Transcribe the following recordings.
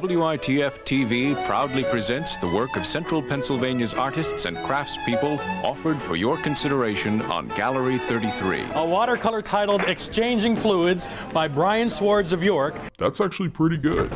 WITF-TV proudly presents the work of Central Pennsylvania's artists and craftspeople offered for your consideration on Gallery 33. A watercolor titled Exchanging Fluids by Brian Swartz of York. That's actually pretty good.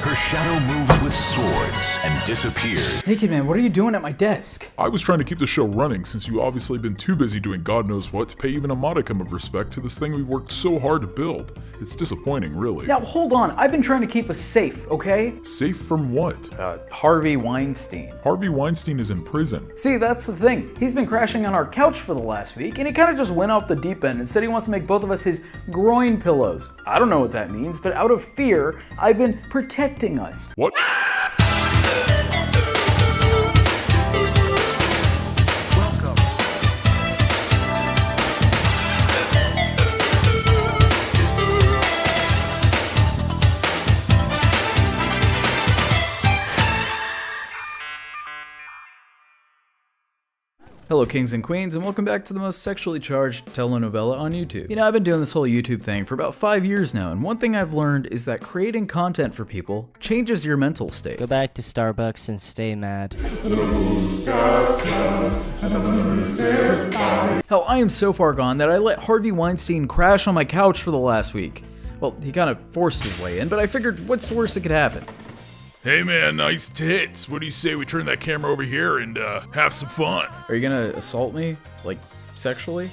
Her shadow moves with swords and disappears. Naked Man, what are you doing at my desk? I was trying to keep the show running since you obviously been too busy doing God knows what to pay even a modicum of respect to this thing we've worked so hard to build. It's disappointing, really. Now, hold on. I've been trying to keep us safe, okay? Safe from what? Harvey Weinstein. Harvey Weinstein is in prison. See, that's the thing. He's been crashing on our couch for the last week, and he kind of just went off the deep end and said he wants to make both of us his groin pillows. I don't know what that means, but out of fear, I've been protecting us. What? Hello kings and queens, and welcome back to the most sexually charged telenovela on YouTube. You know, I've been doing this whole YouTube thing for about 5 years now, and one thing I've learned is that creating content for people changes your mental state. Go back to Starbucks and stay mad. Hell, I am so far gone that I let Harvey Weinstein crash on my couch for the last week. Well, he kind of forced his way in, but I figured what's the worst that could happen? Hey man, nice tits. What do you say we turn that camera over here and have some fun? Are you gonna assault me? Like, sexually?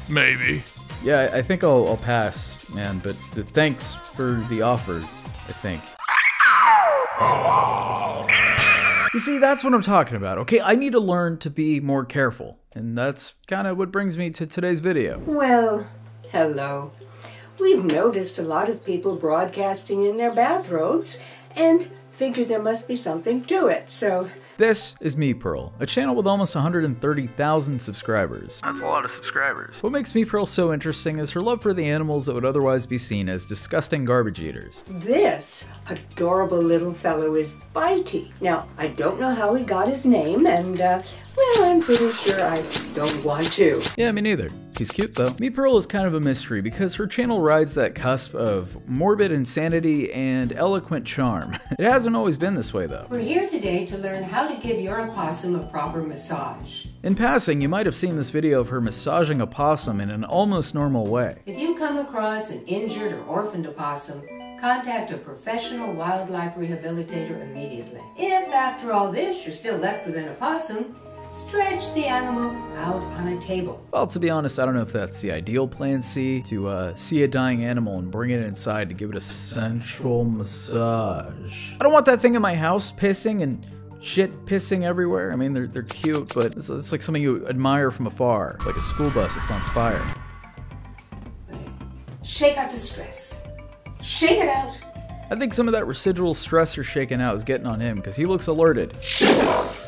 Maybe. Yeah, I think I'll pass, man, but thanks for the offer, I think. You see, that's what I'm talking about, okay? I need to learn to be more careful, and that's kind of what brings me to today's video. Well, hello. We've noticed a lot of people broadcasting in their bathrobes, and figured there must be something to it, so... This is MePearl, a channel with almost 130,000 subscribers. That's a lot of subscribers. What makes MePearl so interesting is her love for the animals that would otherwise be seen as disgusting garbage eaters. This adorable little fellow is Bitey. Now, I don't know how he got his name, and, well, I'm pretty sure I don't want to. Yeah, me neither. He's cute though. MePearl is kind of a mystery because her channel rides that cusp of morbid insanity and eloquent charm. It hasn't always been this way though. We're here today to learn how to give your opossum a proper massage. In passing, you might have seen this video of her massaging a possum in an almost normal way. If you come across an injured or orphaned opossum, contact a professional wildlife rehabilitator immediately. If after all this you're still left with an opossum, stretch the animal out on a table. Well, to be honest, I don't know if that's the ideal plan C, to see a dying animal and bring it inside to give it a sensual massage. I don't want that thing in my house pissing and shit pissing everywhere. I mean, they're cute, but it's like something you admire from afar, like a school bus that's on fire. Shake out the stress. Shake it out. I think some of that residual stress you're shaking out is getting on him because he looks alerted.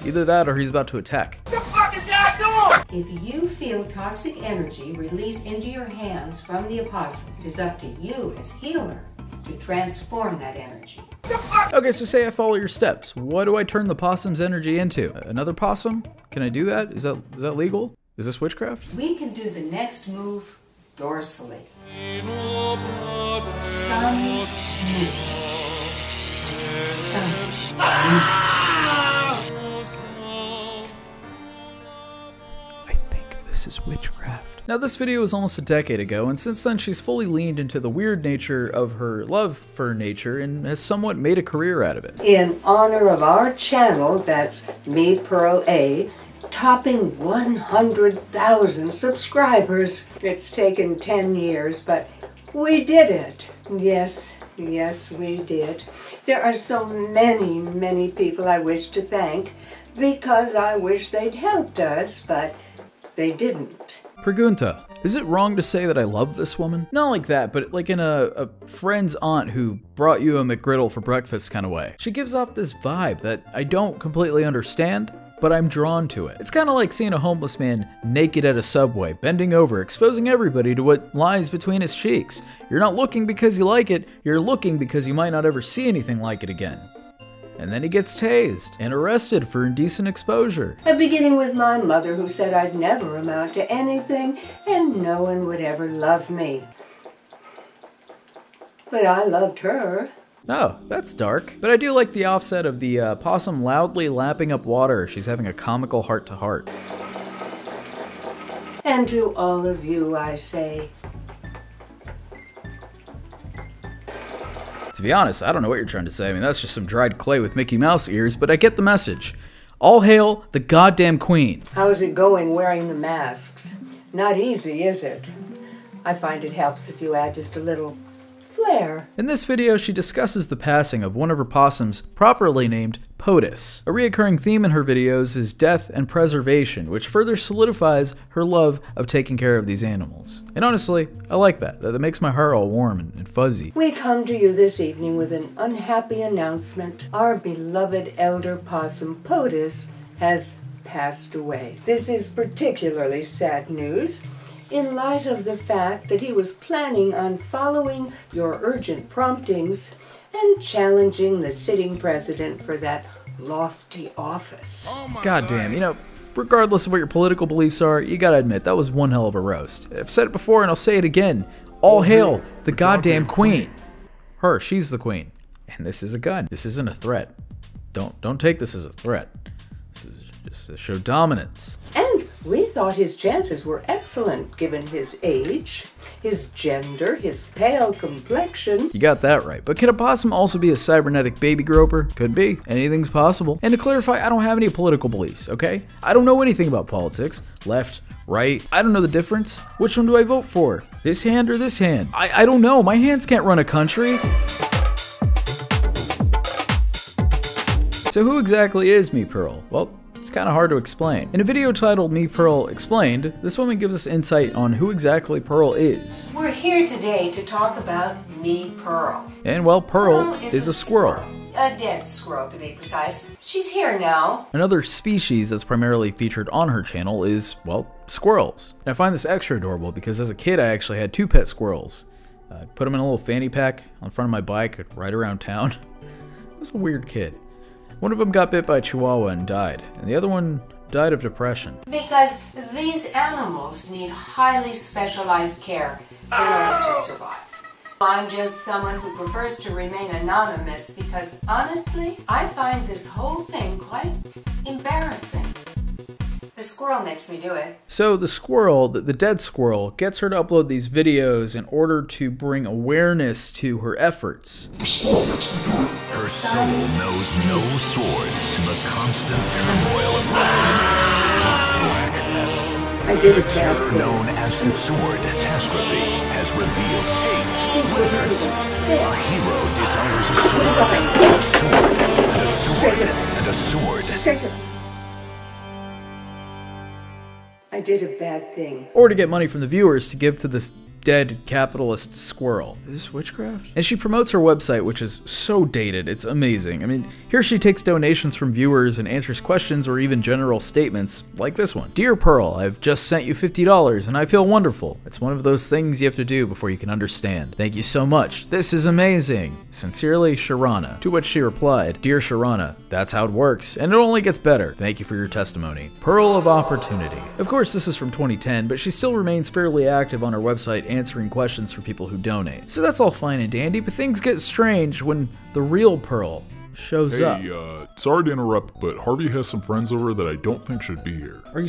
Either that or he's about to attack. What the fuck is that doing? If you feel toxic energy release into your hands from the opossum, it is up to you as healer to transform that energy. Okay, so say I follow your steps. What do I turn the possum's energy into? Another possum? Can I do that? Is that legal? Is this witchcraft? We can do the next move dorsally. Sun move. Sun move. I think this is witchcraft. Now this video was almost a decade ago, and since then she's fully leaned into the weird nature of her love for nature and has somewhat made a career out of it. In honor of our channel, that's MePearl A, topping 100,000 subscribers. It's taken 10 years, but we did it. Yes, we did. There are so many people I wish to thank because I wish they'd helped us, but they didn't. Pregunta. Is it wrong to say that I love this woman? Not like that, but like in a friend's aunt who brought you a McGriddle for breakfast kind of way. She gives off this vibe that I don't completely understand, but I'm drawn to it. It's kind of like seeing a homeless man naked at a subway, bending over, exposing everybody to what lies between his cheeks. You're not looking because you like it, you're looking because you might not ever see anything like it again. And then he gets tased and arrested for indecent exposure. Beginning with my mother, who said I'd never amount to anything and no one would ever love me. But I loved her. Oh, that's dark. But I do like the offset of the possum loudly lapping up water. She's having a comical heart-to-heart. And to all of you, I say, To be honest, I don't know what you're trying to say. I mean, that's just some dried clay with Mickey Mouse ears, but I get the message. All hail the goddamn queen. how's it going wearing the masks? Not easy, is it? I find it helps if you add just a little flair. In this video, she discusses the passing of one of her possums, properly named POTUS. A reoccurring theme in her videos is death and preservation, which further solidifies her love of taking care of these animals. And honestly, I like that. That makes my heart all warm and fuzzy. We come to you this evening with an unhappy announcement. Our beloved elder possum POTUS has passed away. This is particularly sad news in light of the fact that he was planning on following your urgent promptings and challenging the sitting president for that lofty office. Goddamn, you know, regardless of what your political beliefs are, you gotta admit, that was one hell of a roast. I've said it before and I'll say it again. All hail the goddamn queen. Her, she's the queen. And this is a gun. This isn't a threat. Don't take this as a threat. This is just to show dominance. And we thought his chances were excellent given his age, his gender, his pale complexion. You got that right. But can a possum also be a cybernetic baby groper? Could be. Anything's possible. And to clarify, I don't have any political beliefs, okay? I don't know anything about politics. Left, right, I don't know the difference. Which one do I vote for? This hand or this hand? I don't know. My hands can't run a country. So who exactly is MePearl? Well, it's kind of hard to explain. In a video titled MePearl Explained, this woman gives us insight on who exactly Pearl is. We're here today to talk about MePearl. And well, Pearl is a squirrel. A dead squirrel, to be precise. She's here now. Another species that's primarily featured on her channel is, well, squirrels. And I find this extra adorable because as a kid I actually had 2 pet squirrels. I put them in a little fanny pack on front of my bike, I'd ride around town. I was a weird kid. One of them got bit by a chihuahua and died, and the other one died of depression. Because these animals need highly specialized care in order to survive. I'm just someone who prefers to remain anonymous because, honestly, I find this whole thing quite embarrassing. The squirrel makes me do it. So the squirrel, the dead squirrel, gets her to upload these videos in order to bring awareness to her efforts. Her soul knows no swords in the constant turmoil of blackness. I did it, Terror known as the Sword Catastrophe has revealed hate, wizards. Our hero desires a sword, and a sword, and a sword. Take it. I did a bad thing. Or to get money from the viewers to give to this dead capitalist squirrel. Is this witchcraft? And she promotes her website, which is so dated, it's amazing. I mean, here she takes donations from viewers and answers questions or even general statements, like this one. Dear Pearl, I've just sent you $50 and I feel wonderful. It's one of those things you have to do before you can understand. Thank you so much. This is amazing. Sincerely, Sharana. To which she replied, Dear Sharana, that's how it works, and it only gets better. Thank you for your testimony. Pearl of Opportunity. Of course, this is from 2010, but she still remains fairly active on her website answering questions for people who donate. So that's all fine and dandy, but things get strange when the real Pearl shows up. Hey, sorry to interrupt, but Harvey has some friends over that I don't think should be here. Are you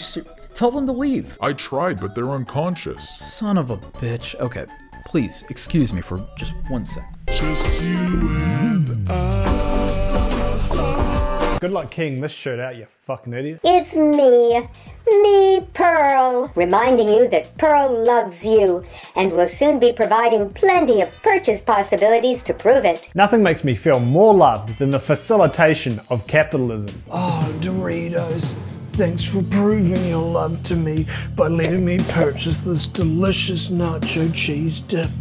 tell them to leave. I tried, but they're unconscious. Son of a bitch. Okay, please, excuse me for just 1 sec. Just you and I. Good luck keying this shirt out, you fucking idiot. It's me, MePearl, reminding you that Pearl loves you and will soon be providing plenty of purchase possibilities to prove it. Nothing makes me feel more loved than the facilitation of capitalism. Oh, Doritos, thanks for proving your love to me by letting me purchase this delicious nacho cheese dip.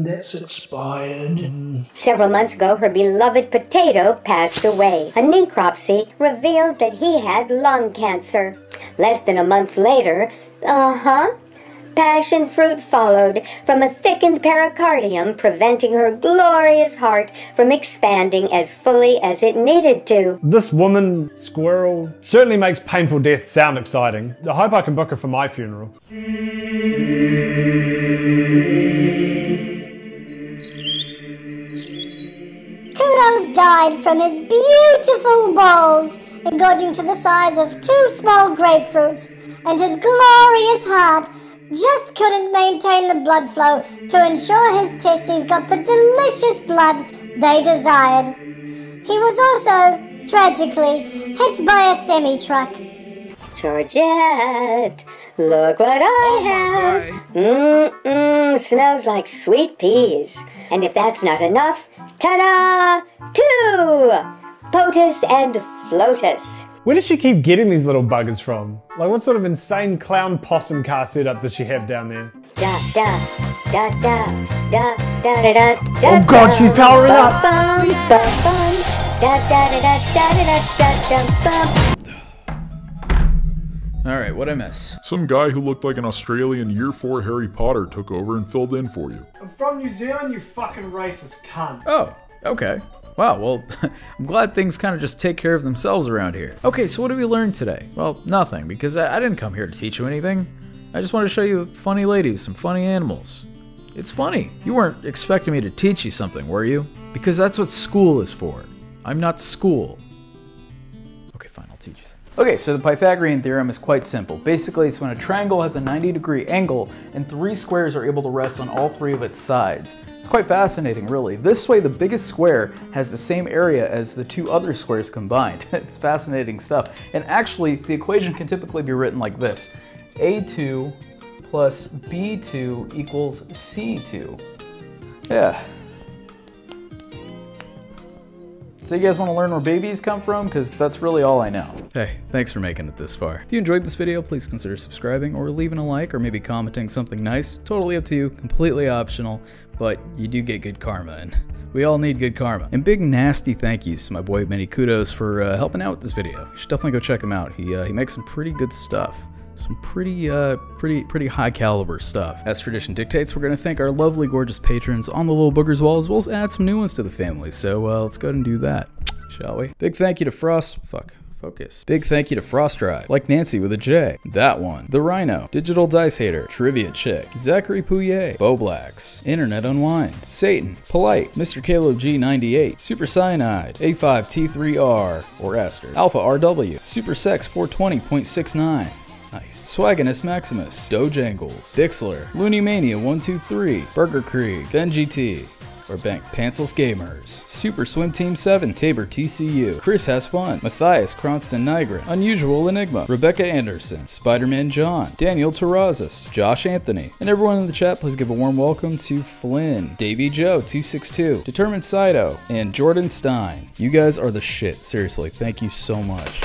That's expired. Several months ago, her beloved Potato passed away. A necropsy revealed that he had lung cancer. Less than a month later, passion fruit followed from a thickened pericardium, preventing her glorious heart from expanding as fully as it needed to. This woman, squirrel, certainly makes painful death sound exciting. I hope I can book her for my funeral. Kudos died from his beautiful balls, engorging to the size of 2 small grapefruits, and his glorious heart just couldn't maintain the blood flow to ensure his testes got the delicious blood they desired. He was also, tragically, hit by a semi-truck. Georgette, look what I have. Smells like sweet peas. And if that's not enough, ta-da! 2! POTUS and FLOTUS. Where does she keep getting these little buggers from? Like, what sort of insane clown possum car setup does she have down there? Oh god, she's powering up! Alright, what'd I miss? Some guy who looked like an Australian Year 4 Harry Potter took over and filled in for you. I'm from New Zealand, you fucking racist cunt. Oh, okay. Wow, well, I'm glad things kind of just take care of themselves around here. Okay, so what did we learn today? Well, nothing, because I didn't come here to teach you anything. I just wanted to show you funny ladies, some funny animals. It's funny. You weren't expecting me to teach you something, were you? Because that's what school is for. I'm not school. Okay, fine, I'll teach you something. Okay, so the Pythagorean theorem is quite simple. Basically, it's when a triangle has a 90-degree angle and 3 squares are able to rest on all 3 of its sides. It's quite fascinating, really. This way, the biggest square has the same area as the 2 other squares combined. It's fascinating stuff. And actually, the equation can typically be written like this. A2 plus B2 equals C2. Yeah. So you guys want to learn where babies come from? Because that's really all I know. Hey, thanks for making it this far. If you enjoyed this video, please consider subscribing or leaving a like or maybe commenting something nice. Totally up to you, completely optional, but you do get good karma, and we all need good karma. And big nasty thank yous to my boy Many Kudos for helping out with this video. You should definitely go check him out. He makes some pretty good stuff. Some pretty high caliber stuff. As tradition dictates, we're gonna thank our lovely, gorgeous patrons on the little boogers wall, as well as add some new ones to the family. So let's go ahead and do that, shall we? Big thank you to Focus. Big thank you to Frost Drive, like Nancy with a J, that one, The Rhino, Digital Dice Hater, Trivia Chick, Zachary Pouillet, Bo Blacks, Internet Unwind, Satan, Polite, Mr. Caleb G98, Super Cyanide, A5T3R, or Aster, Alpha RW, Super Sex 420.69. Nice. Swaginus Maximus, Dojangles, Dixler, Looney Mania 123, Burger Krieg, Ben GT, or Banks, Pantsless Gamers, Super Swim Team 7, Tabor TCU, Chris Has Fun, Matthias Cronston Nigrin, Unusual Enigma, Rebecca Anderson, Spider-Man John, Daniel Terrazas, Josh Anthony, and everyone in the chat, please give a warm welcome to Flynn, Davey Joe 262, Determined Sido, and Jordan Stein. You guys are the shit, seriously, thank you so much.